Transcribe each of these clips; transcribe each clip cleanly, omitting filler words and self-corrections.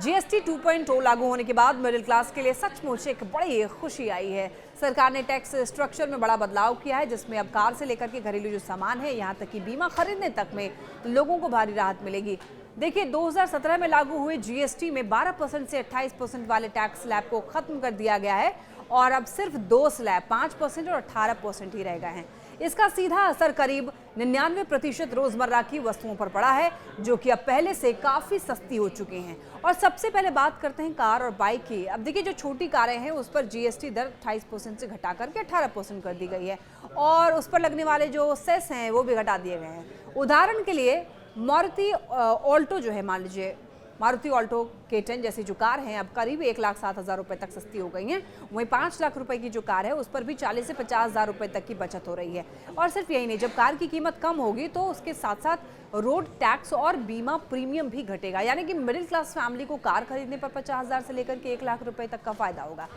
GST 2.0 लागू होने के बाद मिडिल क्लास के लिए सचमुच एक बड़ी खुशी आई है। सरकार ने टैक्स स्ट्रक्चर में बड़ा बदलाव किया है, जिसमें अब कार से लेकर के घरेलू जो सामान है, यहाँ तक कि बीमा खरीदने तक में लोगों को भारी राहत मिलेगी। देखिए, 2017 में लागू हुए जीएसटी में 12% से 28% वाले टैक्स स्लैब को खत्म कर दिया गया है और अब सिर्फ 2 स्लैब 5% और 18% ही रह गए हैं। इसका सीधा असर करीब 99% रोजमर्रा की वस्तुओं पर पड़ा है, जो कि अब पहले से काफी सस्ती हो चुकी हैं। और सबसे पहले बात करते हैं कार और बाइक की। अब देखिए, जो छोटी कारें हैं उस पर जीएसटी दर 28% से घटा करके 18% कर दी गई है और उस पर लगने वाले जो सेस हैं वो भी घटा दिए गए हैं। उदाहरण के लिए मारुति ऑल्टो जो है, मान लीजिए मारुति ऑल्टो K10 जैसी जो कार हैं अब करीब 1,07,000 रुपए तक सस्ती हो गई हैं। वहीं 5 लाख रुपए की जो कार है उस पर भी 40 से 50,000 रुपए तक की बचत हो रही है। और सिर्फ यही नहीं, जब कार की कीमत कम होगी तो उसके साथ साथ रोड टैक्स और बीमा प्रीमियम भी घटेगा, यानी कि मिडिल क्लास फैमिली को कार खरीदने पर 50,000 से लेकर के 1 लाख रुपए तक का फायदा होगा।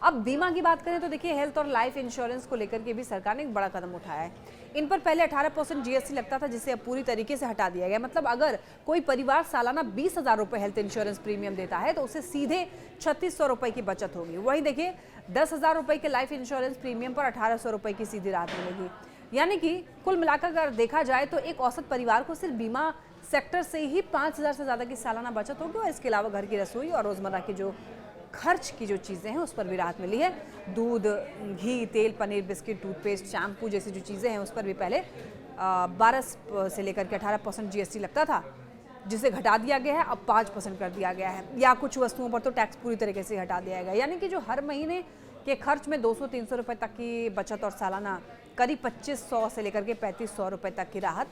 अब बीमा की बात करें तो देखिए, हेल्थ और लाइफ इंश्योरेंस को लेकर के भी सरकार ने एक बड़ा कदम उठाया है। इन पर पहले 18% जीएसटी लगता था, जिसे अब पूरी तरीके से हटा दिया गया। मतलब अगर कोई परिवार सालाना 20,000 रुपए हेल्थ इंश्योरेंस प्रीमियम देता है तो उसे सीधे 3600 रुपए की बचत होगी। वहीं देखिए, 10,000 रुपए के लाइफ इंश्योरेंस प्रीमियम पर 1800 रुपए की सीधी राहत मिलेगी। यानी कि कुल मिलाकर अगर देखा जाए तो एक औसत परिवार को सिर्फ बीमा सेक्टर से ही 5,000 से ज़्यादा की सालाना बचत होगी। और इसके अलावा घर की रसोई और रोजमर्रा की जो खर्च की जो चीज़ें हैं उस पर भी राहत मिली है। दूध, घी, तेल, पनीर, बिस्किट, टूथपेस्ट, शैम्पू जैसी जो चीज़ें हैं उस पर भी पहले 12 से लेकर के 18% जीएसटी लगता था, जिसे घटा दिया गया है, अब 5% कर दिया गया है। या कुछ वस्तुओं पर तो टैक्स पूरी तरीके से हटा दिया गया, यानी कि जो हर महीने के खर्च में 200-300 रुपये तक की बचत और सालाना करीब 2500 से लेकर के 3500 रुपये तक की राहत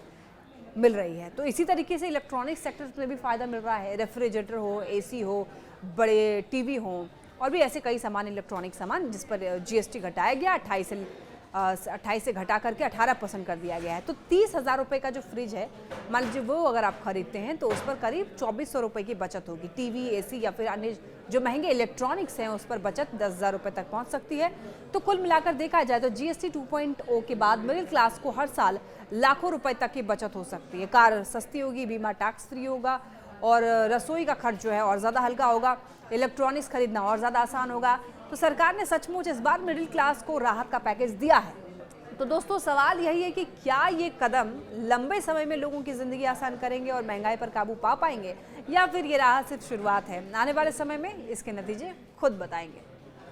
मिल रही है। तो इसी तरीके से इलेक्ट्रॉनिक सेक्टर में भी फ़ायदा मिल रहा है। रेफ्रिजरेटर हो, एसी हो, बड़े टीवी हों और भी ऐसे कई सामान, इलेक्ट्रॉनिक सामान जिस पर जीएसटी घटाया गया, 28 से घटा करके 18% कर दिया गया है। तो 30,000 रुपये का जो फ्रिज है, मान लीजिए वो अगर आप खरीदते हैं तो उस पर करीब 2400 रुपये की बचत होगी। टीवी, एसी या फिर अन्य जो महंगे इलेक्ट्रॉनिक्स हैं उस पर बचत 10,000 रुपये तक पहुंच सकती है। तो कुल मिलाकर देखा जाए तो जीएसटी 2.0 के बाद मिडिल क्लास को हर साल लाखों रुपए तक की बचत हो सकती है। कार सस्ती होगी, बीमा टैक्स फ्री होगा और रसोई का खर्च जो है और ज़्यादा हल्का होगा, इलेक्ट्रॉनिक्स खरीदना और ज़्यादा आसान होगा। तो सरकार ने सचमुच इस बार मिडिल क्लास को राहत का पैकेज दिया है। तो दोस्तों, सवाल यही है कि क्या ये कदम लंबे समय में लोगों की ज़िंदगी आसान करेंगे और महंगाई पर काबू पा पाएंगे, या फिर ये राहत सिर्फ शुरुआत है। आने वाले समय में इसके नतीजे खुद बताएंगे।